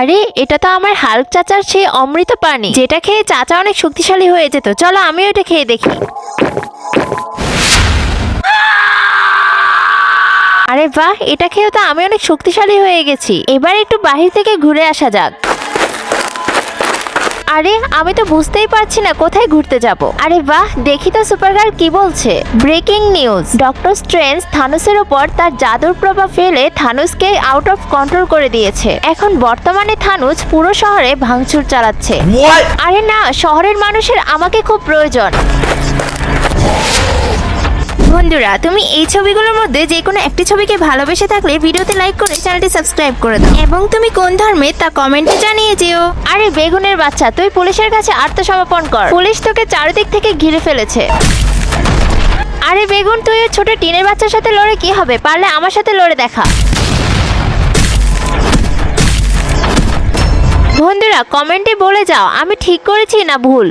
আরে এটা তো আমার হাল্ক চাচার সেই অমৃত পানি, যেটা খেয়ে চাচা অনেক শক্তিশালী হয়ে যেত। চলো আমিও এটা খেয়ে দেখি। আরে বাহ, এটা খেয়েও তো আমি অনেক শক্তিশালী হয়ে গেছি। এবার একটু বাহির থেকে ঘুরে আসা যাক। আরে আমি তো বুঝতেই পারছি না কোথায় ঘুরতে যাব। আরে বাহ, দেখি তো সুপারগার্ল কি বলছে। ব্রেকিং নিউজ, ডক্টর স্ট্রেঞ্জ থানোসের উপর তার জাদুর প্রভাব ফেলে থানোসকে আউট অফ কন্ট্রোল করে দিয়েছে। এখন বর্তমানে থানোস পুরো শহরে ভাঙচুর চালাচ্ছে। আরে না, শহরের মানুষের আমাকে খুব প্রয়োজন। বন্ধুরা, তুমি এই ছবিগুলোর মধ্যে যে কোনো একটি ছবিকে ভালোবেসে থাকলে ভিডিওতে লাইক করে চ্যানেলটি সাবস্ক্রাইব করে দাও এবং তুমি কোন ধর্মের তা কমেন্টে জানিয়ে যেও। আরে বেগুনের বাচ্চা, তুই পুলিশের কাছে আত্মসমর্পণ কর। পুলিশ তোকে চারিদিক থেকে ঘিরে ফেলেছে। আরে বেগুন, তুই ওই ছোট টিনের বাচ্চার সাথে লড়ে কি হবে? পারলে আমার সাথে লড়ে দেখা। বন্ধুরা কমেন্টে বলে যাও আমি ঠিক করেছি না ভুল।